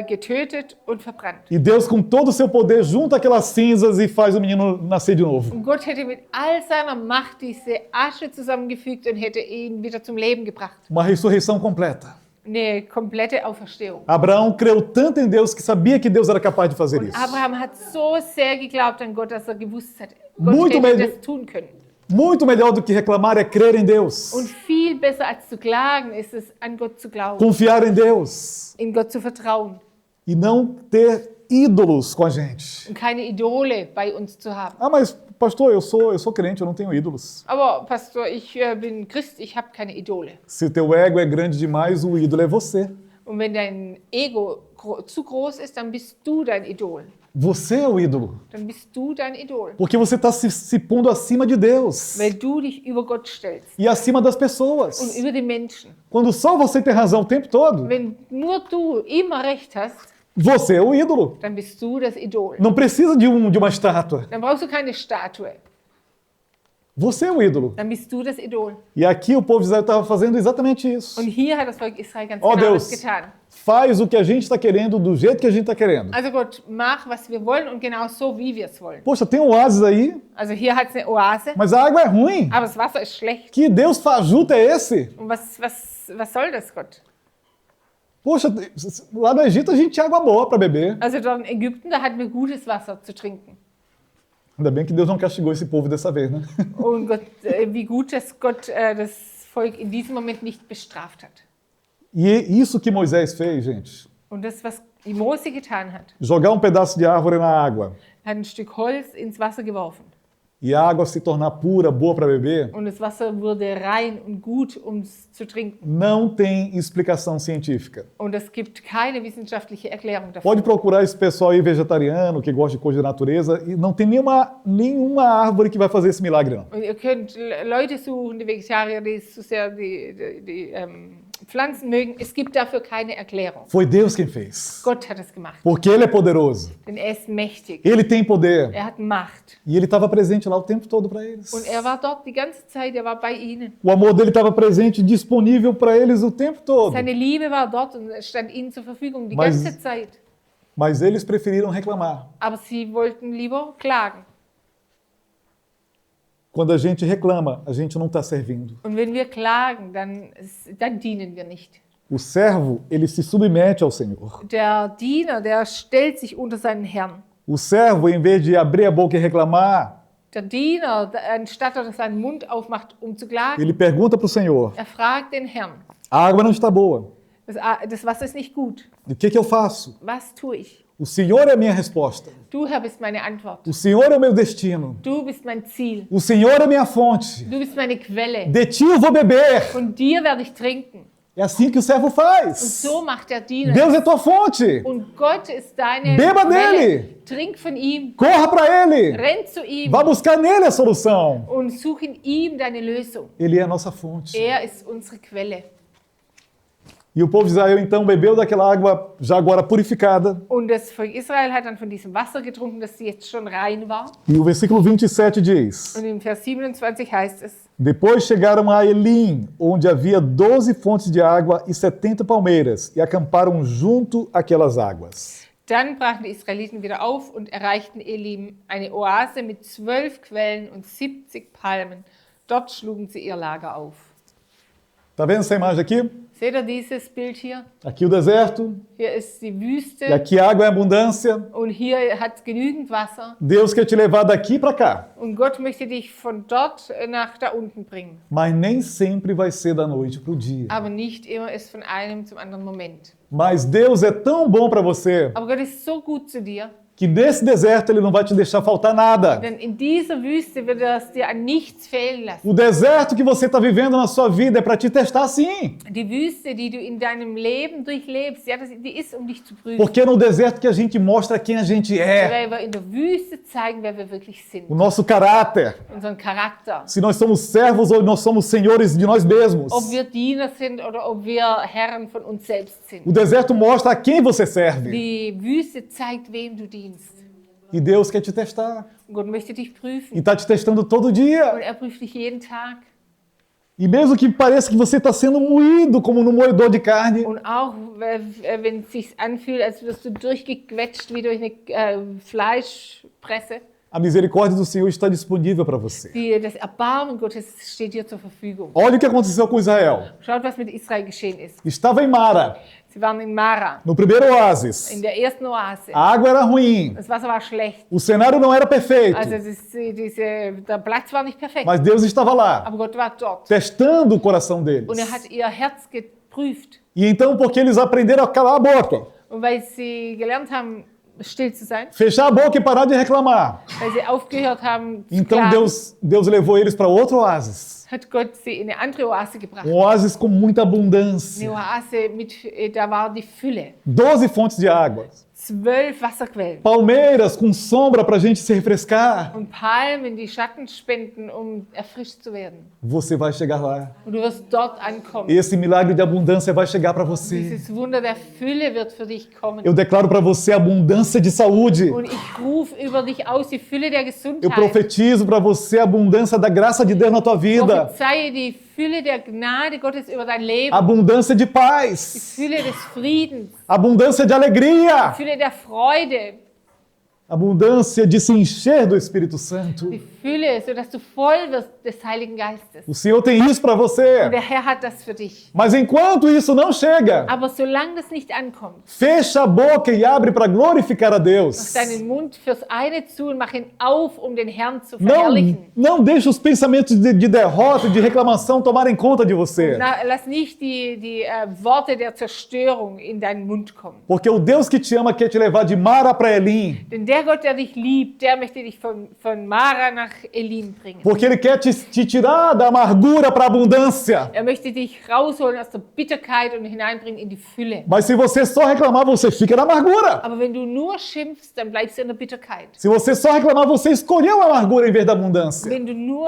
getötet und verbrannt. e Deus, com todo o seu poder, junta aquelas cinzas e faz o menino nascer de novo. Und Gott hätte mit all seiner Macht diese Asche zusammengefügt und hätte ihn wieder zum Leben gebracht. Uma ressurreição completa. Eine komplette Auferstehung. Abraão creu tanto em Deus que sabia que Deus era capaz de fazer Und isso. Abraham hat so sehr geglaubt an Gott, dass er gewusst hat, Gott Muito hätte melhor- das tun können. Muito melhor do que reclamar é crer em Deus. Und viel besser als zu klagen, ist es, an Gott zu glauben, Confiar em Deus. in Gott zu vertrauen E não ter ídolos com a gente. und keine Idole bei uns zu haben. Ah, mas pastor, eu sou crente, eu não tenho ídolos. Aber Pastor, ich bin Christ, ich habe keine Idole. Se o teu ego é grande demais, o ídolo é você. Und wenn dein Ego zu groß ist, dann bist du dein Idol. Você é o ídolo. Dann bist du dein Idol. Porque você está se pondo acima de Deus Weil du dich über Gott stellst e acima das und pessoas. über die Menschen. Quando só você tem razão o tempo todo, Wenn nur du immer recht hast, você é o ídolo. dann bist du das Idol. Não precisa de uma estátua. Dann brauchst du keine Statue. Você é o ídolo. Dann bist du das Idol. E aqui o povo de Israel estava fazendo exatamente isso. Und hier hat das Volk Israel ganz Oh, genau Deus. das getan. Faz o que a gente está querendo, do jeito que a gente está querendo. Also Gott, mach, was wir wollen und genau so, wie wir es wollen. Poxa, tem um oásis aí, Also hier hat es eine Oase, mas a água é ruim. aber das Wasser ist schlecht. Que Deus fajuto é esse? Und was soll das, Gott? Poxa, lá no Egito a gente tinha água boa para beber. Also dort in Ägypten, da hatten wir gutes Wasser zu trinken. Ainda bem que Deus não castigou esse povo dessa vez, né? Und Gott, wie gut, dass Gott das Volk in diesem Moment nicht bestraft hat. E isso que Moisés fez, gente, Und das, was die Mose getan hat, jogar um pedaço de árvore na água hat ein Stück Holz ins Wasser geworfen. e a água se tornar pura, boa para beber, Und das Wasser wurde rein und gut, um es zu trinken. não tem explicação científica. Und es gibt keine wissenschaftliche Erklärung dafür. Pode procurar esse pessoal aí vegetariano, que gosta de coisa de natureza, e não tem nenhuma árvore que vai fazer esse milagre, não. Und ihr könnt Leute suchen, die Vegetarier, die so sehr die Pflanzen mögen. Es gibt dafür keine Erklärung. Foi Deus quem fez. Gott hat es gemacht. Porque Ele é poderoso. Denn er ist mächtig. Ele tem poder. Er hat Macht. E Ele estava presente lá o tempo todo para eles. Und er war dort die ganze Zeit, er war bei ihnen. O amor dele estava presente, disponível para eles o tempo todo. Seine Liebe war dort und es stand ihnen zur Verfügung die Mas- ganze Zeit. Mas eles preferiram reclamar. Aber sie wollten lieber klagen. Quando a gente reclama, a gente não está servindo. Und wenn wir klagen, dann dienen wir nicht. O servo, ele se submete ao Senhor. Der Diener, der stellt sich unter seinen Herrn. O servo, em vez de abrir a boca e reclamar, Der Diener, anstatt er seinen Mund aufmacht, um zu klagen, ele pergunta para o Senhor: er fragt den Herrn. a água não está boa. Das Wasser ist nicht gut. O que eu faço? Was tue ich? O Senhor é a minha resposta. Du, Herr, bist meine Antwort. O Senhor é o meu destino. Du bist mein Ziel. O Senhor é a minha fonte. Du bist meine Quelle. De ti eu vou beber. Von dir werde ich trinken. É assim que o servo Und faz. so macht der Diener. Deus é tua fonte. Und Gott ist deine Beba Quelle. dele. Trink von ihm. Corra para Ele. Renn zu ihm. Vá buscar nele a solução. Und such in ihm deine Lösung. Ele é a nossa fonte. Er ist unsere Quelle. E o povo de Israel então bebeu daquela água já agora purificada. Und das Volk Israel hat dann von diesem Wasser getrunken, das jetzt schon rein war. E o versículo 27 diz: Und im Vers 27 heißt es, Depois chegaram a Elim, onde havia 12 fontes de água e 70 palmeiras, e acamparam junto àquelas águas. dann brachen die Israeliten wieder auf und erreichten Elim, eine Oase mit 12 Quellen und 70 Palmen. Dort schlugen sie ihr Lager auf. Tá vendo essa imagem aqui? Seht ihr dieses Bild hier? Aqui o deserto, Hier ist die Wüste e aqui a água é abundância. und hier hat es genügend Wasser. Deus quer te levar daqui para cá, Und Gott möchte dich von dort nach da unten bringen. mas nem sempre vai ser da noite para o dia. Aber nicht immer ist von einem zum anderen Moment. Mas Deus é tão bom para você Aber Gott ist so gut zu dir, que nesse deserto Ele não vai te deixar faltar nada. denn in dieser Wüste wird er es dir an nichts fehlen lassen. O deserto que você está vivendo na sua vida é para te testar sim. Die Wüste, die du in deinem Leben durchlebst, ja, die ist, um dich zu prüfen. Porque é no deserto que a gente mostra quem a gente é, Weil wir in der Wüste zeigen, wer wir wirklich sind. o nosso caráter, Unseren Charakter. se nós somos servos ou nós somos senhores de nós mesmos. Ob wir Diener sind oder ob wir Herren von uns selbst sind. O deserto mostra a quem você serve. Die Wüste zeigt, wem du dienst. E Deus quer te testar. Und Gott möchte dich prüfen. E está te testando todo Und dia. er prüft dich jeden Tag. E mesmo que pareça que você está sendo moído como no moedor de carne, Und auch wenn es sich anfühlt, als wirst du durchgequetscht wie durch eine Fleischpresse. a misericórdia do Senhor está disponível para você. Das Erbarmen Gottes steht dir zur Verfügung. Olha o que aconteceu com Israel. Schaut, was mit Israel geschehen ist. Estava em Mara, Sie waren in Mara, no primeiro oásis. in der ersten Oase. A água era ruim, Das Wasser war schlecht. o cenário não era perfeito, Also der Platz war nicht perfekt. mas Deus estava lá, Aber Gott war dort. testando o coração deles. Und er hat ihr Herz geprüft. E então, porque eles aprenderam a calar a boca, Und weil sie gelernt haben, still zu sein, fechar a boca e parar de reclamar, weil sie aufgehört haben zu então klagen, Deus levou eles para outro oásis. hat Gott sie in eine andere Oase gebracht. Oásis com muita Eine abundância. Oase, da war die Fülle. 12 fontes de água. 12 Wasserquellen. Palmeiras com sombra para a gente se refrescar. Und Palmen, die Schatten spenden, um erfrischt zu werden. Você vai chegar lá. Und du wirst dort ankommen. Esse milagre de abundância vai chegar para você. Dieses Wunder der Fülle wird für dich kommen. Eu declaro para você abundância de saúde. Und ich rufe über dich aus die Fülle der Eu Gesundheit. profetizo para você a abundância da graça de Deus na tua vida. Prophezeie die Fülle der Gnade Gottes über dein Leben. Abundância de Die paz. Fülle des Friedens. Abundância de Die alegria. Fülle der Freude. Abundância de se encher do Espírito Santo. Die Fülle, sodass du voll wirst des Heiligen Geistes. O Senhor tem isso para Und você. der Herr hat das für dich. Mas enquanto isso não chega, Aber solange das nicht ankommt, fecha a boca e abre para glorificar a mach Deus. deinen Mund fürs eine zu und mach ihn auf, um den Herrn zu verherrlichen. Não deixe os pensamentos de derrota e de reclamação tomarem conta de você. Lass nicht die Worte der Zerstörung in deinen Mund kommen. Porque o Deus que te ama quer te levar de Mara para Elim. Denn der Gott, der dich liebt, der möchte dich von Mara nach Elim bringen. Porque Ele quer te tirar da amargura para a abundância. Er möchte dich rausholen aus der Bitterkeit und hineinbringen in die Fülle. Mas se você só reclamar, você fica na amargura. Aber wenn du nur schimpfst, dann bleibst du in der Bitterkeit. Se você só reclamar, você escolheu a amargura em vez da abundância. Wenn du nur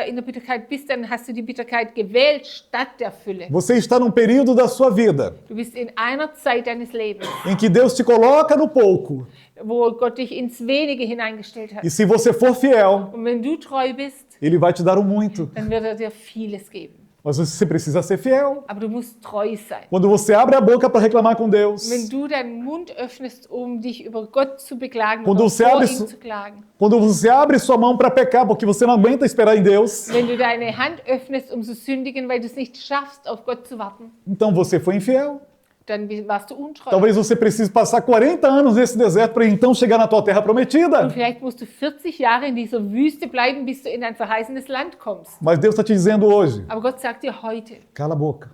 in der Bitterkeit bist, dann hast du die Bitterkeit gewählt statt der Fülle. Você está num período da sua vida Du bist in einer Zeit deines Lebens, em que Deus te coloca no pouco. wo Gott dich ins Wenige hineingestellt hat. E se você for fiel, Und wenn du treu bist, Ele vai te dar o muito. dann wird er dir vieles geben. Mas você precisa ser fiel. Aber du musst treu sein. Quando você abre a boca para reclamar com Deus, Wenn du deinen Mund öffnest, um dich über Gott zu beklagen Quando oder você vor abre ihm su- zu klagen. quando você abre sua mão para pecar porque você não aguenta esperar em Deus, Wenn du deine Hand öffnest, um zu sündigen, weil du es nicht schaffst, auf Gott zu warten, então você foi infiel. dann warst du untreu. Talvez você precise passar 40 anos nesse deserto para então chegar na tua terra Und prometida. vielleicht musst du 40 Jahre in dieser Wüste bleiben, bis du in ein verheißenes Land kommst. Mas Deus está te dizendo hoje, Aber Gott sagt dir heute, cala a boca,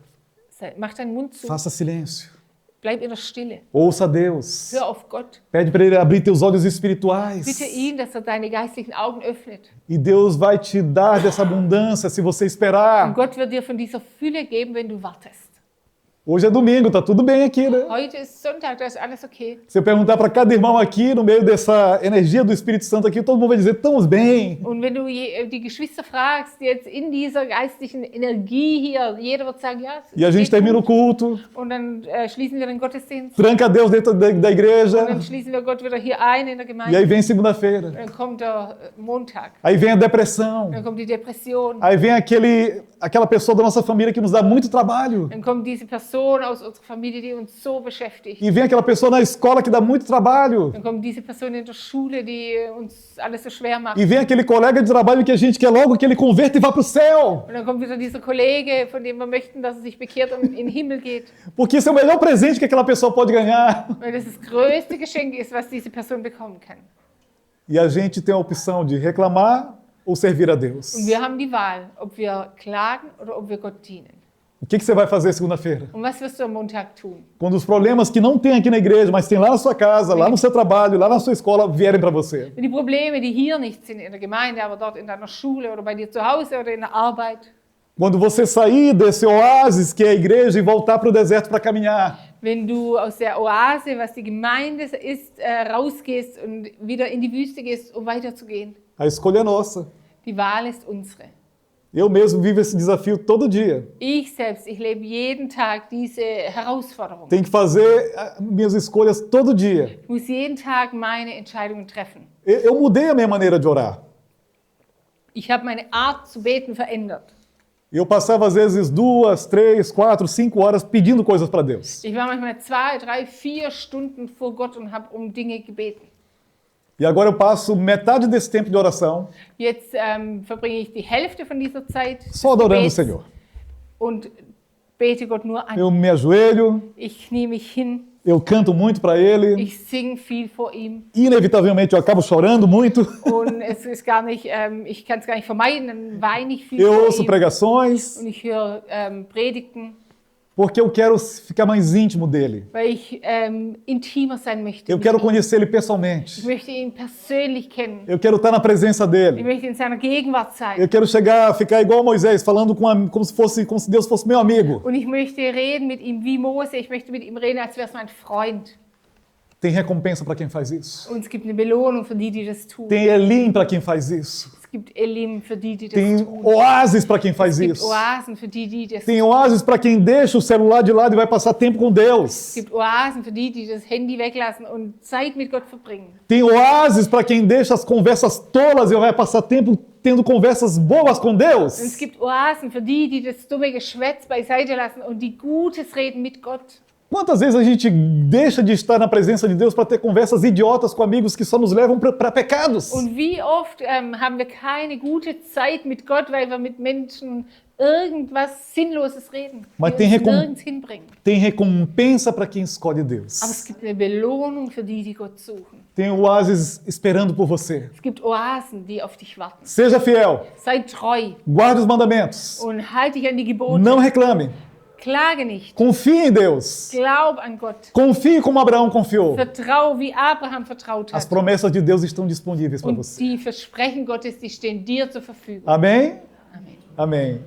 mach deinen Mund zu, faça silêncio. Bleib in der Stille. Ouça a Deus. Hör auf Gott. Pede para Ele abrir teus olhos espirituais. Bitte ihn, dass deine geistlichen Augen öffnet. E Deus vai te dar dessa abundância se você Und esperar. Gott wird dir von dieser Fülle geben, wenn du wartest. Hoje é domingo, tá tudo bem aqui, né? Heute ist Sonntag, da ist alles okay. Se eu perguntar para cada irmão aqui, no meio dessa energia do Espírito Santo aqui, todo mundo vai dizer, estamos bem. Und wenn du die Geschwister fragst, jetzt in dieser geistlichen Energie hier, jeder wird sagen, ja, es E a gente geht termina o gut. culto, Und dann schließen wir den Gottesdienst. tranca Deus dentro da Und dann igreja, schließen wir Gott wieder hier ein in der e Gemeinde. aí vem segunda-feira. Und dann kommt der Montag. Aí vem a depressão. Dann kommt die Depression. Aí vem aquela pessoa da nossa família que nos dá muito trabalho. Dann kommt diese Person aus unserer Familie, die uns so beschäftigt. E vem aquela pessoa na escola que dá muito trabalho. Dann kommt diese Person in der Schule, die uns alles so schwer macht. E vem aquele colega de trabalho que a gente quer logo que ele converta e vá para o céu. Und dann kommt wieder dieser Kollege, von dem wir möchten, dass er sich bekehrt und in den Himmel geht. Porque esse é o melhor presente que aquela pessoa pode ganhar. Weil das das größte Geschenk ist, was diese Person bekommen kann. E a gente tem a opção de reclamar ou servir a Deus. Und wir haben die Wahl, ob wir klagen oder ob wir Gott dienen. O que você vai fazer segunda-feira? Und was wirst du am Montag tun? Quando os problemas que não tem aqui na igreja, mas tem lá na sua casa, lá no seu trabalho, lá na sua escola, vierem para você. Wenn die Probleme, die hier nicht sind in der Gemeinde, aber dort in deiner Schule oder bei dir zu Hause oder in der Arbeit, Quando você sair desse oásis que é a igreja e voltar para o deserto para caminhar. wenn du aus der Oase, was die Gemeinde ist, rausgehst und wieder in die Wüste gehst, um weiterzugehen. A escolha é nossa. Die Wahl ist unsere. Eu mesmo vivo esse desafio todo dia. Ich selbst, ich lebe jeden Tag diese Herausforderung. Tenho que fazer minhas escolhas todo dia. Ich muss jeden Tag meine Entscheidungen treffen. Eu mudei a minha maneira de orar. Ich habe meine Art zu beten verändert. Eu passava às vezes 2, 3, 4, 5 horas pedindo coisas para Deus. Ich war manchmal 2, 3, 4 Stunden vor Gott und habe um Dinge gebeten. E agora eu passo metade desse tempo de oração Jetzt verbringe ich die Hälfte von dieser Zeit só adorando o Gebets Senhor. und bete Gott nur an. Eu me ajoelho, Ich knie mich hin, eu canto muito para Ele. ich singe viel vor ihm Inevitavelmente eu acabo chorando muito. und es ist gar nicht, ich kann es gar nicht vermeiden, dann weine ich viel Eu vor ouço ihm pregações, und ich höre Predigten, porque eu quero ficar mais íntimo dele. weil ich intimer sein möchte. Eu mit quero ihm. conhecer ele Ich pessoalmente. möchte ihn persönlich kennen. Eu quero estar na presença Ich dele. möchte in seiner Gegenwart sein. Eu quero ficar igual Moisés, falando como se Deus fosse meu amigo. Und ich möchte reden mit ihm wie Mose. Ich möchte mit ihm reden, als wäre es mein Freund. Tem recompensa para quem faz isso. Und es gibt eine Belohnung für die, die das tun. Tem Elim para quem faz isso. Es gibt Elim für die, die das Tem tun. oásis para quem faz Es gibt isso. Oasen für die, die das Tem tun. oásis para quem deixa o celular de lado e vai passar tempo com Es Deus. gibt Oasen für die, die das Handy weglassen und Zeit mit Gott verbringen. Tem oásis para quem deixa as conversas tolas e vai passar tempo tendo conversas boas com Und es Deus. gibt Oasen für die, die das dumme Geschwätz beiseite lassen und die Gutes reden mit Gott. Quantas vezes a gente deixa de estar na presença de Deus para ter conversas idiotas com amigos que só nos levam para pecados? Und wie oft haben wir keine gute Zeit mit Gott, weil wir mit Menschen irgendwas Sinnloses reden, Mas die tem uns nirgends hinbringen. Tem recompensa para quem escolhe Aber Deus. es gibt eine Belohnung für die, die Gott suchen. Tem oásis esperando por você. Es gibt Oasen, die auf dich warten. Seja fiel, Sei treu guarde os mandamentos, und halte dich an die Gebote. não reclame, Klage nicht. confie em Deus, Glaub an Gott. confie como Abraão confiou. Vertrau, wie Abraham vertraut As hat. promessas de Deus estão disponíveis para Und você. die Versprechen Gottes, die stehen dir zur Verfügung. Amém? Amen. Amém.